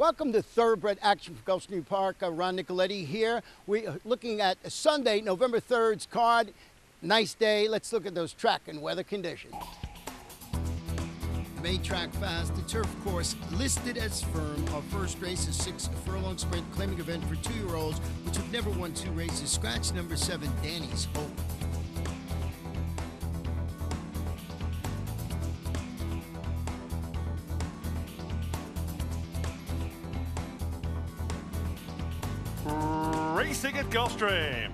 Welcome to Thoroughbred Action for Gulfstream Park. Ron Nicoletti here. We are looking at Sunday, November 3rd's card. Nice day. Let's look at those track and weather conditions. The main track fast, the turf course listed as firm. Our first race is 6 furlong sprint claiming event for 2-year-olds which have never won 2 races. Scratch number 7, Danny's Hope. Racing at Gulfstream.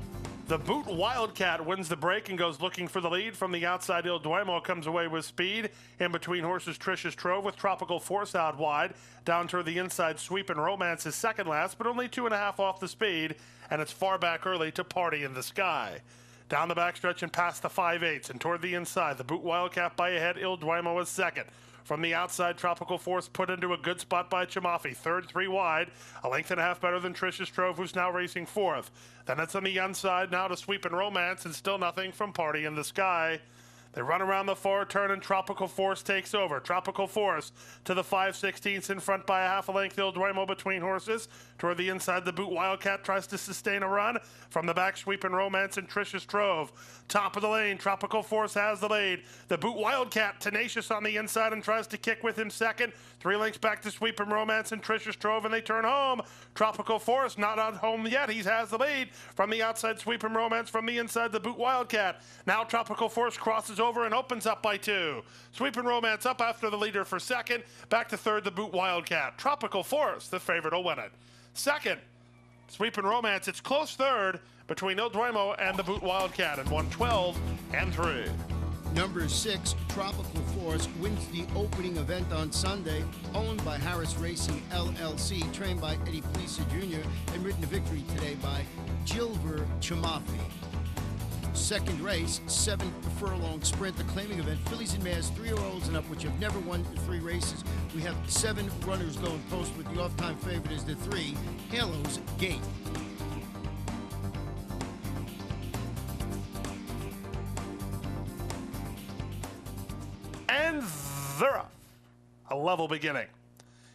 The Boot Wildcat wins the break and goes looking for the lead. From the outside, Il Duomo comes away with speed. In between horses, Trish's Trove with Tropical Force out wide. Down toward the inside, Sweep and Romance is second last, but only 2.5 off the speed. And it's far back early to Party in the Sky. Down the backstretch and past the 5/8 and toward the inside, the Boot Wildcat by ahead, Il Duomo is second. From the outside, Tropical Force put into a good spot by Chamafi. Third, 3 wide. A length and a half better than Trish's Trove, who's now racing fourth. Then it's on the inside now to Sweep and Romance, and still nothing from Party in the Sky. They run around the far turn, and Tropical Force takes over. Tropical Force to the 5/16 in front by a half a length. Il Duomo between horses. Toward the inside, the Boot Wildcat tries to sustain a run. From the back, Sweep and Romance and Trish's Trove. Top of the lane, Tropical Force has the lead. The Boot Wildcat tenacious on the inside and tries to kick with him second. 3 lengths back to Sweep and Romance and Trish's Trove, and they turn home. Tropical Force not on home yet. He has the lead. From the outside, Sweep and Romance. From the inside, the Boot Wildcat. Now Tropical Force crosses over and opens up by 2. Sweep and Romance up after the leader for second. Back to third, the Boot Wildcat. Tropical Force, the favorite, will win it. Second, Sweep and Romance. It's close third between Il Duomo and the Boot Wildcat in 1:12.3. Number 6, Tropical Force, wins the opening event on Sunday, owned by Harris Racing LLC, trained by Eddie Polisa Jr., and ridden to victory today by Gilver Chamafi. Second race, 7 furlong sprint, the claiming event, fillies and mares, 3-year-olds and up, which have never won 3 races. We have 7 runners going post, with the off-time favorite is the 3, Halo's Gate. And they're off. A level beginning.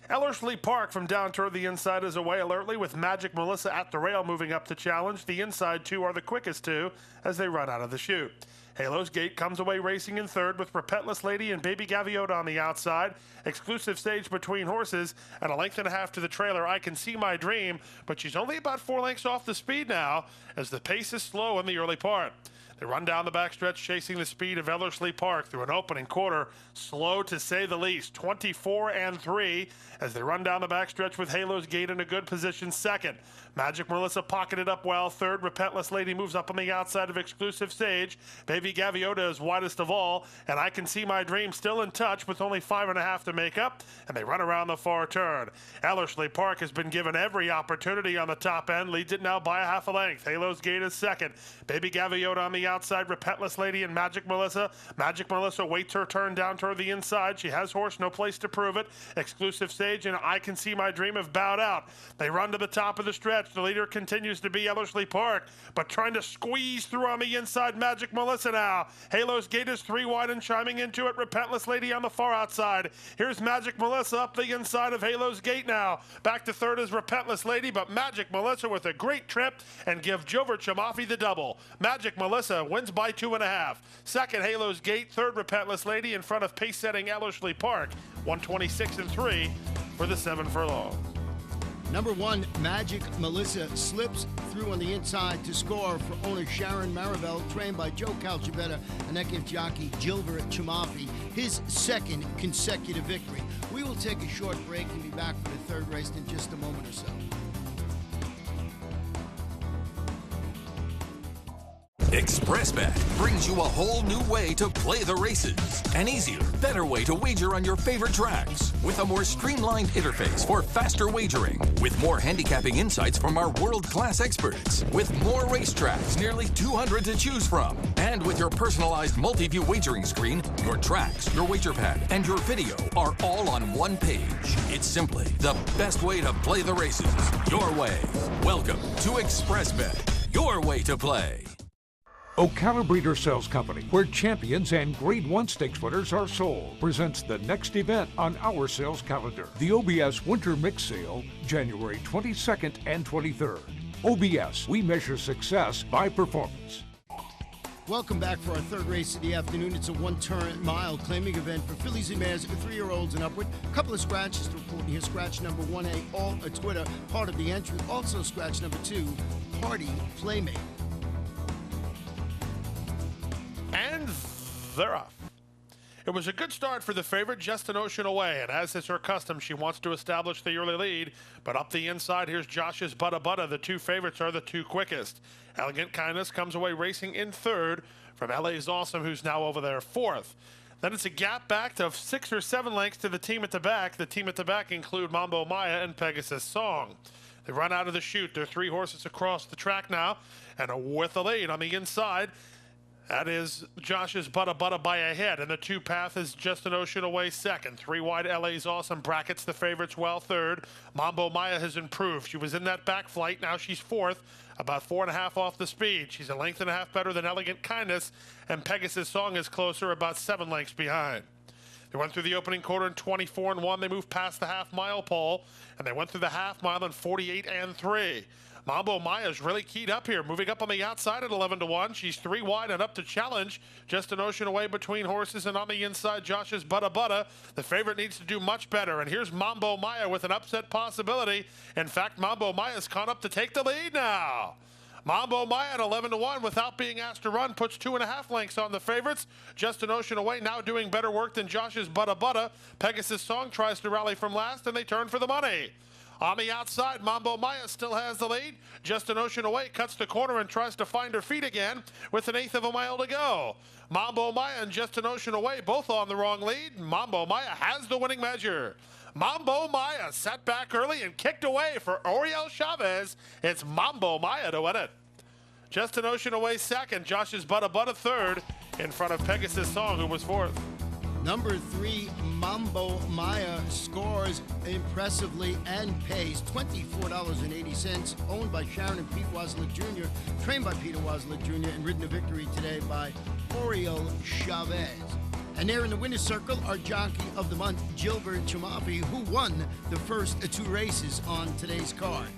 Ellerslie Park from down toward the inside is away alertly, with Magic Melissa at the rail moving up to challenge. The inside 2 are the quickest 2 as they run out of the chute. Halo's Gate comes away racing in third, with Repentless Lady and Baby Gaviota on the outside. Exclusive stage between horses and a length and a half to the trailer. I Can See My Dream, but she's only about 4 lengths off the speed now as the pace is slow in the early part. They run down the backstretch, chasing the speed of Ellerslie Park through an opening quarter. Slow to say the least, 24-3 as they run down the backstretch, with Halo's Gate in a good position second. Magic Melissa pocketed up well third. Repentless Lady moves up on the outside of Exclusive Stage. Baby Gaviota is widest of all, and I Can See My Dream still in touch with only 5.5 to make up, and they run around the far turn. Ellerslie Park has been given every opportunity on the top end, leads it now by a half a length. Halo's Gate is second. Baby Gaviota on the outside, Repentless Lady and Magic Melissa. Magic Melissa waits her turn down toward the inside. She has horse, no place to prove it. Exclusive Stage and I Can See My Dream have bowed out. They run to the top of the stretch. The leader continues to be Ellerslie Park, but trying to squeeze through on the inside, Magic Melissa now. Halo's Gate is 3 wide and chiming into it. Repentless Lady on the far outside. Here's Magic Melissa up the inside of Halo's Gate now. Back to third is Repentless Lady, but Magic Melissa with a great trip and give Gilver Chamafi the double. Magic Melissa wins by 2.5. Second, Halo's Gate. Third, Repentless Lady in front of pace-setting Ellerslie Park. 1:26.3 for the 7 furlong. Number 1, Magic Melissa, slips through on the inside to score for owner Sharon Maribel, trained by Joe Calcibetta, and that gives jockey Gilver Chamafi his 2nd consecutive victory. We will take a short break and be back for the 3rd race in just a moment or so. ExpressBet brings you a whole new way to play the races. An easier, better way to wager on your favorite tracks. With a more streamlined interface for faster wagering. With more handicapping insights from our world-class experts. With more racetracks, nearly 200 to choose from. And with your personalized multi-view wagering screen, your tracks, your wager pad, and your video are all on one page. It's simply the best way to play the races. Your way. Welcome to ExpressBet. Your way to play. Ocala Breeder Sales Company, where champions and Grade 1 stakes winners are sold, presents the next event on our sales calendar. The OBS Winter Mix Sale, January 22nd and 23rd. OBS, we measure success by performance. Welcome back for our third race of the afternoon. It's a one-turn mile claiming event for fillies and mares, 3-year-olds and upward. A couple of scratches to report here. Scratch number 1A, all a Twitter, part of the entry. Also scratch number 2, Party Playmate. And they're off. It was a good start for the favorite, Just an Ocean Away, and as is her custom, she wants to establish the early lead. But up the inside, here's Josh's Butta Butta. The two favorites are the two quickest. Elegant Kindness comes away racing in third from LA's Awesome, who's now over there fourth. Then it's a gap back to 6 or 7 lengths to the team at the back. The team at the back include Mambo Maya and Pegasus Song. They run out of the chute. There are 3 horses across the track now, and with the lead on the inside. That is Josh's Butta Butta by a head, and the 2 path is Just an Ocean Away second. 3 wide, LA's Awesome brackets the favorites well third. Mambo Maya has improved. She was in that back flight. Now she's fourth, about 4.5 off the speed. She's 1.5 lengths better than Elegant Kindness, and Pegasus Song is closer, about 7 lengths behind. They went through the opening quarter in 24-1. They moved past the half-mile pole, and they went through the half-mile in 48-3. Mambo Maya's really keyed up here, moving up on the outside at 11-1. She's 3 wide and up to challenge. Just an Ocean Away between horses, and on the inside, Josh's Butta Butta. The favorite needs to do much better, and here's Mambo Maya with an upset possibility. In fact, Mambo Maya's caught up to take the lead now. Mambo Maya at 11-1 without being asked to run puts 2.5 lengths on the favorites. Just an Ocean Away now doing better work than Josh's Butta Butta. Pegasus Song tries to rally from last, and they turn for the money. On the outside, Mambo Maya still has the lead. Just an Ocean Away cuts the corner and tries to find her feet again with 1/8 of a mile to go. Mambo Maya and Just an Ocean Away both on the wrong lead. Mambo Maya has the winning measure. Mambo Maya sat back early and kicked away for Oriel Chavez. It's Mambo Maya to win it. Just an Ocean Away second. Josh's Butta Butta third in front of Pegasus Song, who was fourth. Number 3, Mambo Maya, scores impressively and pays $24.80, owned by Sharon and Pete Wozlick Jr., trained by Peter Wozlick Jr., and ridden to victory today by Oriel Chavez. And there in the winner's circle, our jockey of the month, Gilbert Chamafi, who won the first 2 races on today's card.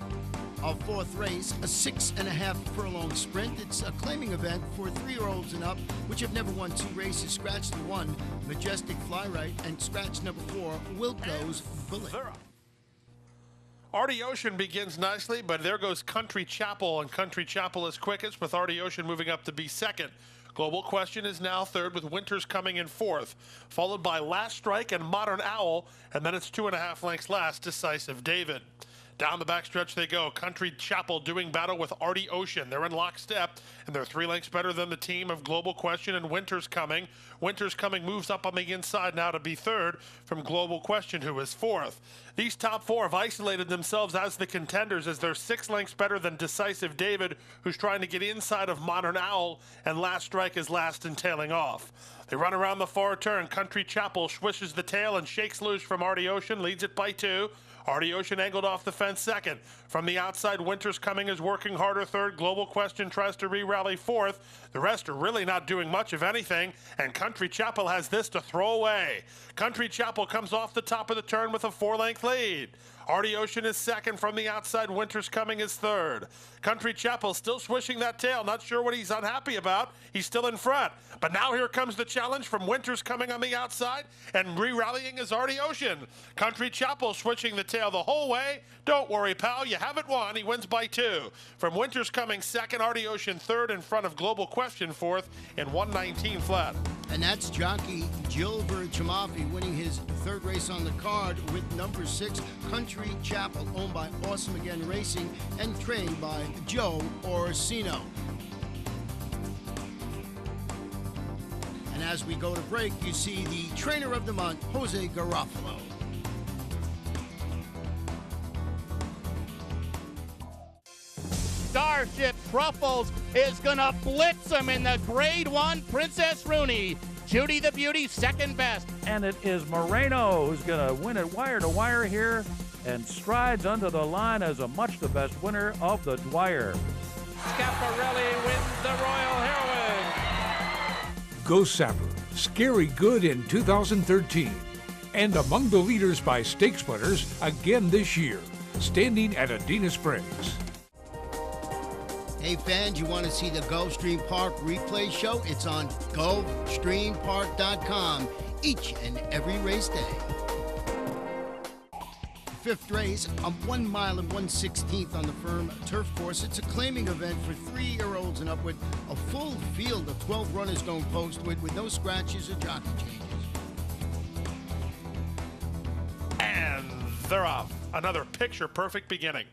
Our 4th race, a 6.5 furlong sprint. It's a claiming event for 3-year-olds and up, which have never won 2 races. Scratch the 1, Majestic Fly Right, and scratch number 4, Wilco's Bullet. Artie Ocean begins nicely, but there goes Country Chapel, and Country Chapel is quickest, with Artie Ocean moving up to be second. Global Question is now third, with Winters coming in fourth, followed by Last Strike and Modern Owl, and then it's 2.5 lengths last, Decisive David. Down the backstretch they go. Country Chapel doing battle with Artie Ocean. They're in lockstep, and they're 3 lengths better than the team of Global Question and Winters Coming. Winters Coming moves up on the inside now to be third from Global Question, who is fourth. These top 4 have isolated themselves as the contenders, as they're 6 lengths better than Decisive David, who's trying to get inside of Modern Owl, and Last Strike is last and tailing off. They run around the far turn. Country Chapel swishes the tail and shakes loose from Artie Ocean, leads it by 2. Artie Ocean angled off the fence second. From the outside, Winters Coming is working harder third. Global Question tries to re-rally fourth. The rest are really not doing much of anything, and Country Chapel has this to throw away. Country Chapel comes off the top of the turn with a 4-length lead. Artie Ocean is second. From the outside, Winters Coming is third. Country Chapel still swishing that tail. Not sure what he's unhappy about. He's still in front. But now here comes the challenge from Winters Coming on the outside, and re-rallying is Artie Ocean. Country Chapel switching the tail the whole way. Don't worry, pal. You haven't won. He wins by 2. From Winters Coming second, Artie Ocean third, in front of Global Question fourth in 119 flat. And that's jockey Gilbert Chamafi winning his 3rd race on the card with number 6, Country Chapel, owned by Awesome Again Racing and trained by Joe Orsino. And as we go to break, you see the trainer of the month, Jose Garofalo. Starship Truffles is gonna blitz him in the Grade 1 Princess Rooney. Judy the Beauty, second best. And it is Moreno who's going to win it wire to wire here and strides under the line as much the best winner of the Dwyer. Schiaparelli wins the Royal Heroine. Go Sapper, scary good in 2013. And among the leaders by stake splitters again this year, standing at Adena Springs. Hey fans, you want to see the Gulfstream Park replay show? It's on GulfstreamPark.com each and every race day. Fifth race, a 1 mile and 1/16th on the firm turf course. It's a claiming event for 3-year-olds and upward. A full field of 12 runners going post with no scratches or jockey changes. And they're off. Another picture-perfect beginning.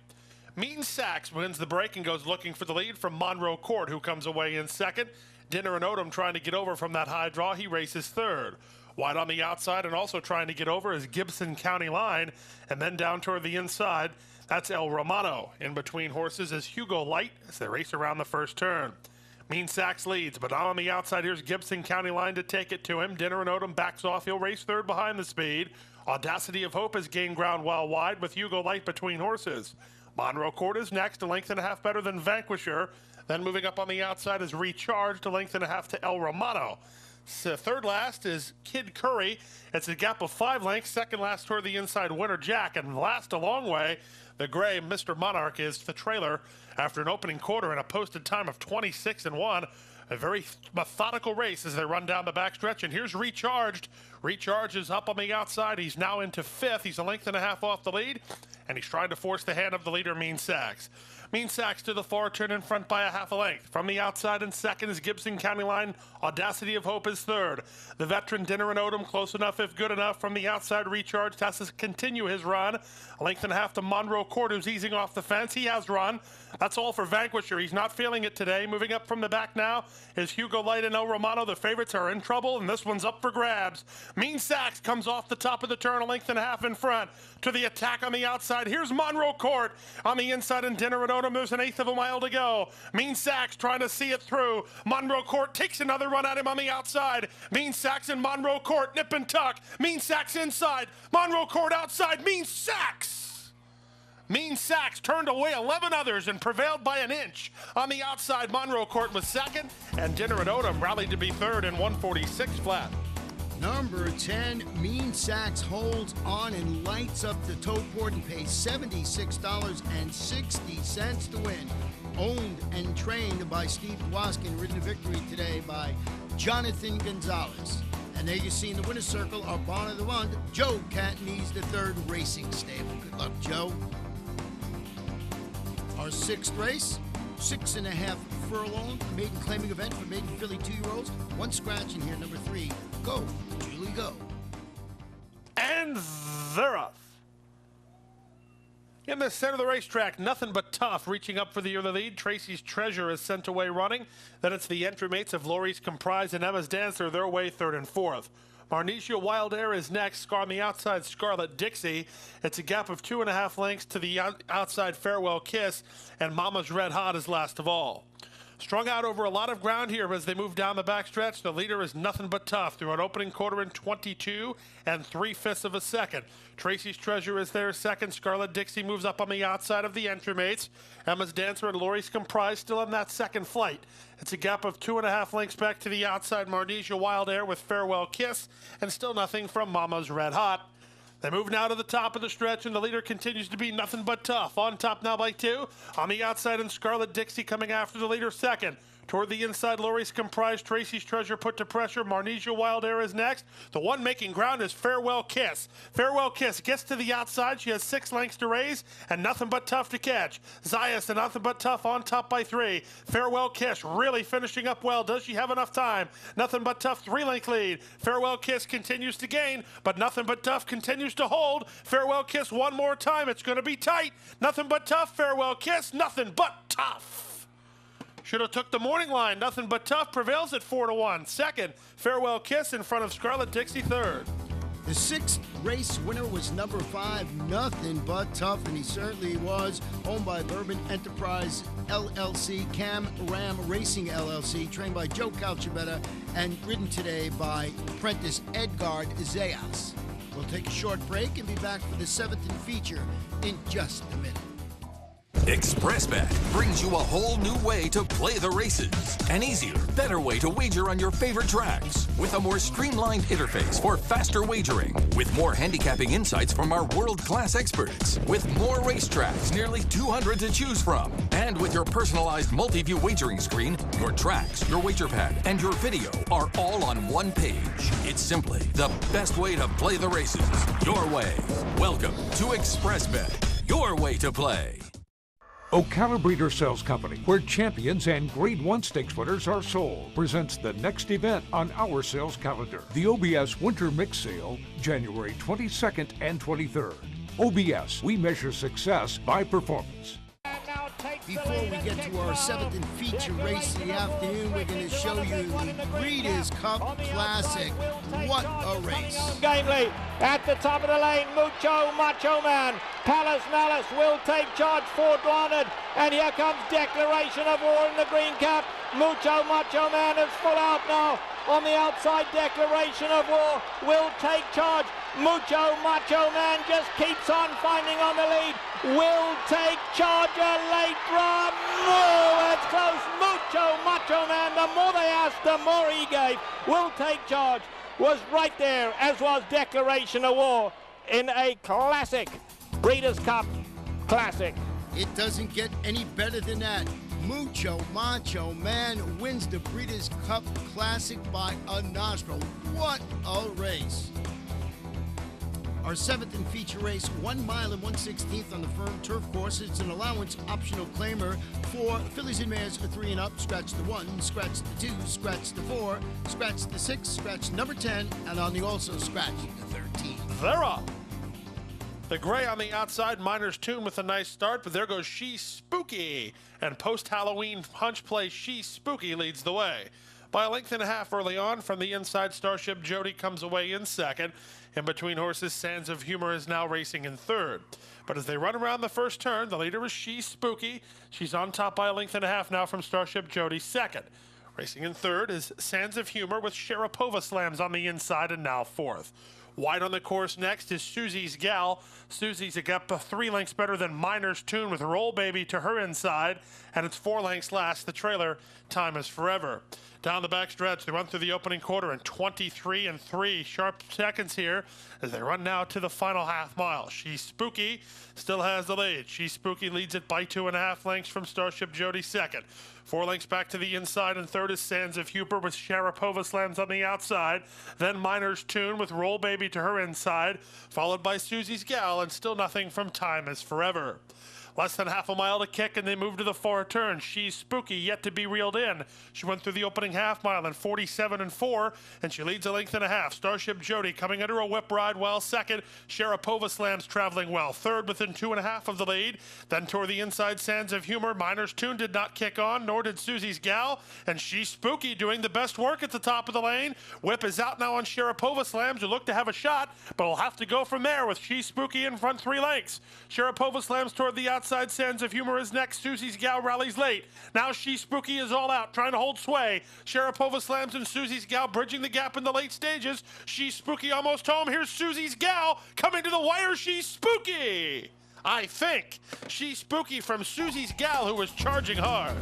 Mean Sachs wins the break and goes looking for the lead from Monroe Court, who comes away in second. Dinner and Odom trying to get over from that high draw. He races third. Wide on the outside and also trying to get over is Gibson County Line. And then down toward the inside, that's El Romano. In between horses is Hugo Light as they race around the first turn. Mean Sachs leads, but on the outside, here's Gibson County Line to take it to him. Dinner and Odom backs off. He'll race third behind the speed. Audacity of Hope has gained ground well wide with Hugo Light between horses. Monroe Court is next, a length and a half better than Vanquisher. Then moving up on the outside is Recharged, a length and a half to El Romano. So third last is Kid Curry. It's a gap of 5 lengths. Second last toward the inside, Winter Jack. And last a long way, the gray Mr. Monarch is the trailer after an opening quarter and a posted time of 26-1. A very methodical race as they run down the backstretch. And here's Recharged. Recharged is up on the outside. He's now into 5th. He's a length and a half off the lead. And he's trying to force the hand of the leader, Mean Sachs. Mean Sachs to the far turn in front by a half a length. From the outside in second is Gibson County Line. Audacity of Hope is third. The veteran Dinner and Odom close enough if good enough. From the outside, Recharged has to continue his run. A length and a half to Monroe Court, who's easing off the fence. He has run. That's all for Vanquisher. He's not feeling it today. Moving up from the back now is Hugo Light and El Romano. The favorites are in trouble, and this one's up for grabs. Mean Sachs comes off the top of the turn, a length and a half in front. To the attack on the outside, here's Monroe Court. On the inside in Dinner and Odom, there's an 1/8 of a mile to go. Mean Sachs trying to see it through. Monroe Court takes another run at him on the outside. Mean Sachs and Monroe Court nip and tuck. Mean Sachs inside. Monroe Court outside. Mean Sachs! Mean Sachs turned away 11 others and prevailed by an inch. On the outside, Monroe Court was second, and Dinner and Odom rallied to be third in 146 flat. Number 10, Mean Sachs holds on and lights up the toe port and pays $76.60 to win. Owned and trained by Steve Dwoskin, ridden to victory today by Jonathan Gonzalez. And there you see in the winner's circle our Barn of the Month, Joe Catanese, the third racing stable. Good luck, Joe. Our sixth race, 6.5 furlong, maiden claiming event for maiden filly 2-year-olds. One scratch in here, number 3. Go, Julie, go. And they're off. In the center of the racetrack, nothing but tough. Reaching up for the early lead, Tracy's Treasure is sent away running. Then it's the entry mates of Lori's Comprise and Emma's Dancer, their way third and fourth. Marnesia Wild Air is next. On the outside, Scarlet Dixie. It's a gap of 2.5 lengths to the outside Farewell Kiss, and Mama's Red Hot is last of all. Strung out over a lot of ground here as they move down the backstretch. The leader is nothing but tough through an opening quarter in 22 and 3/5 of a second. Tracy's Treasure is there second. Scarlet Dixie moves up on the outside of the entry mates. Emma's Dancer and Lori's Comprise still in that second flight. It's a gap of 2.5 lengths back to the outside Marnesia Wild Air with Farewell Kiss, and still nothing from Mama's Red Hot. They move now to the top of the stretch, and the leader continues to be nothing but tough. On top now by 2. On the outside, and Scarlet Dixie coming after the leader second. Toward the inside, Lori's Comprise, Tracy's Treasure put to pressure. Marnesia Wild Air is next. The one making ground is Farewell Kiss. Farewell Kiss gets to the outside. She has 6 lengths to raise, and nothing but tough to catch. Zayas and nothing but tough on top by 3. Farewell Kiss really finishing up well. Does she have enough time? Nothing but tough 3-length lead. Farewell Kiss continues to gain, but nothing but tough continues to hold. Farewell Kiss one more time. It's going to be tight. Nothing but tough. Farewell Kiss. Nothing but tough. Should have took the morning line. Nothing but tough prevails at 4-1. Second, Farewell Kiss in front of Scarlet Dixie third. The 6th race winner was number 5, Nothing But Tough, and he certainly was. Owned by Bourbon Enterprise LLC, Cam Ram Racing LLC, trained by Joe Calcibetta, and ridden today by apprentice Edgard Zayas. We'll take a short break and be back for the 7th and feature in just a minute. ExpressBet brings you a whole new way to play the races. An easier, better way to wager on your favorite tracks. With a more streamlined interface for faster wagering. With more handicapping insights from our world-class experts. With more racetracks, nearly 200 to choose from. And with your personalized multi-view wagering screen, your tracks, your wager pad, and your video are all on one page. It's simply the best way to play the races. Your way. Welcome to ExpressBet. Your way to play. Ocala Breeder Sales Company, where champions and Grade 1 stakes winners are sold, presents the next event on our sales calendar. The OBS Winter Mix Sale, January 22nd and 23rd. OBS, we measure success by performance. Before we get to our seventh and feature race of the afternoon, we're going to show you the Breeders' Cup Classic. What a race. Gamely at the top of the lane, Mucho Macho Man. Palace Malice will take charge for granted. And here comes Declaration of War in the green cap. Mucho Macho Man is full out now. On the outside, Declaration of War will take charge. Mucho Macho Man just keeps on finding on the lead. Will take charge, a late run. Oh, it's close. Mucho Macho Man, the more they asked, the more he gave. Will take charge was right there, as was Declaration of War in a classic Breeders' Cup Classic. It doesn't get any better than that. Mucho Macho Man wins the Breeders' Cup Classic by a nostril. What a race. Our seventh and feature race, 1 mile and 1/16 on the firm turf course. It's an allowance optional claimer for fillies and mares 3 and up. Scratch the 1, scratch the 2, scratch the 4, scratch the 6, scratch number 10, and on the also scratch the 13. They're up. The gray on the outside, Miner's Tune with a nice start, but there goes She's Spooky. And post-Halloween hunch play She's Spooky leads the way. By a length and a half early on, from the inside, Starship Jody comes away in second. In between horses, Sands of Humor is now racing in third. But as they run around the first turn, the leader is She's Spooky. She's on top by a length and a half now from Starship Jody second. Racing in third is Sands of Humor with Sharapova Slams on the inside and now fourth. Wide on the course next is Susie's Gal. Susie's got 3 lengths better than Miner's Tune with Roll Baby to her inside, and it's 4 lengths last. The trailer, Time is Forever. Down the back stretch, they run through the opening quarter in 23 and 3 sharp seconds here as they run now to the final half mile. She's Spooky still has the lead. She's Spooky leads it by 2.5 lengths from Starship Jody second. 4 lengths back to the inside, and third is Sands of Humor with Sharapova Slams on the outside. Then Miner's Tune with Roll Baby to her inside, followed by Susie's Gal, and still nothing from Time is Forever. Less than half a mile to kick, and they move to the far turn. She's Spooky, yet to be reeled in. She went through the opening half mile in 47 and 4, and she leads a length and a half. Starship Jody coming under a whip ride well second. Sharapova Slams traveling well third within 2.5 of the lead. Then toward the inside, Sands of Humor. Miner's Tune did not kick on, nor did Susie's Gal, and She's Spooky doing the best work at the top of the lane. Whip is out now on Sharapova Slams, who look to have a shot, but will have to go from there with She's Spooky in front 3 lengths. Sharapova Slams toward the outside. Sands of Humor is next. Susie's Gal rallies late. Now She's Spooky is all out, trying to hold sway. Sharapova Slams and Susie's Gal bridging the gap in the late stages. She's Spooky almost home. Here's Susie's Gal coming to the wire. She's Spooky, I think. She's Spooky from Susie's Gal, who was charging hard.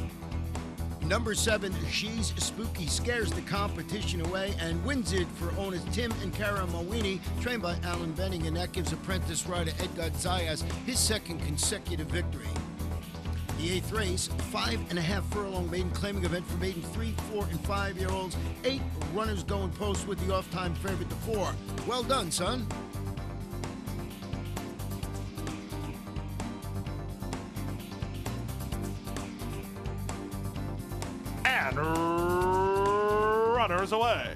Number 7, She's Spooky, scares the competition away and wins it for owners Tim and Kara Mawini, trained by Alan Benning, and that gives apprentice rider Edgar Zayas his second consecutive victory. The 8th race, 5.5 furlong maiden claiming event for maiden 3, 4, and 5-year-olds. 8 runners going post with the off-time favorite to 4. Well done, son. And runners away.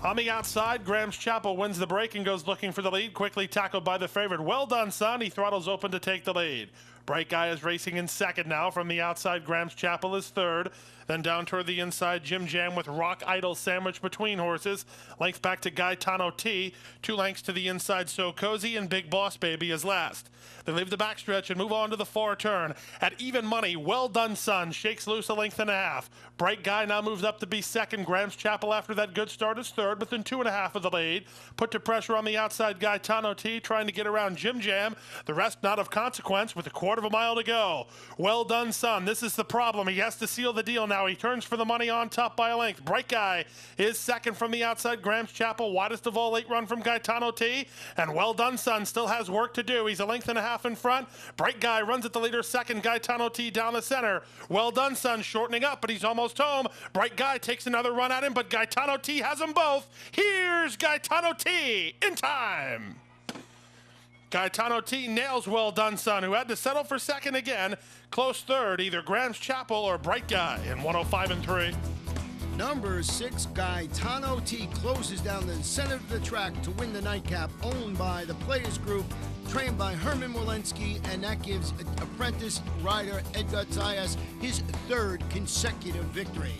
On the outside, Graham's Chapel wins the break and goes looking for the lead, quickly tackled by the favorite. Well done, son. He throttles open to take the lead. Bright Guy is racing in second now. From the outside, Graham's Chapel is third. Then down toward the inside, Jim Jam with Rock Idol sandwiched between horses. Length back to Gaetano T. 2 lengths to the inside, So Cozy, and Big Boss Baby is last. They leave the backstretch and move on to the far turn. At even money, Well Done Son shakes loose a length and a half. Bright Guy now moves up to be second. Graham's Chapel after that good start is third within 2.5 of the lead. Put to pressure on the outside, Gaetano T trying to get around Jim Jam. The rest not of consequence with a quarter 1/4 mile to go. Well done, son. This is the problem. He has to seal the deal now. He turns for the money on top by a length. Bright Guy is second from the outside. Graham's Chapel, widest of all, late run from Gaetano T. And Well Done, son still has work to do. He's a length and a half in front. Bright Guy runs at the leader second. Gaetano T down the center. Well Done, son shortening up, but he's almost home. Bright Guy takes another run at him, but Gaetano T has them both. Here's Gaetano T in time. Gaetano T nails Well Done, son, who had to settle for second again. Close third, either Graham's Chapel or Bright Guy in 105 and 3. Number 6, Gaetano T closes down the center of the track to win the nightcap, owned by the Players Group, trained by Herman Walensky, and that gives apprentice rider Edgar Zayas his 3rd consecutive victory.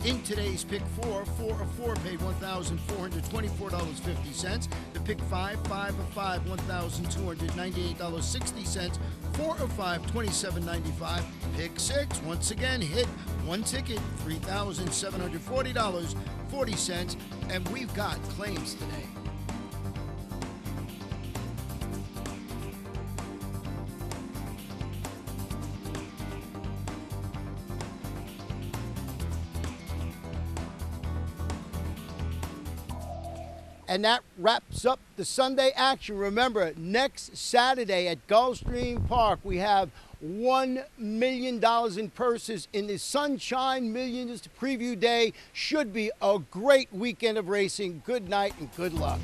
In today's pick 4, 4 of 4 paid $1,424.50. The pick 5, 5 of 5, $1,298.60. 4 of 5, $27.95. Pick 6, once again, hit one ticket, $3,740.40. And we've got claims today. And that wraps up the Sunday action. Remember, next Saturday at Gulfstream Park, we have $1 million in purses in the Sunshine Millions Preview Day. Should be a great weekend of racing. Good night and good luck.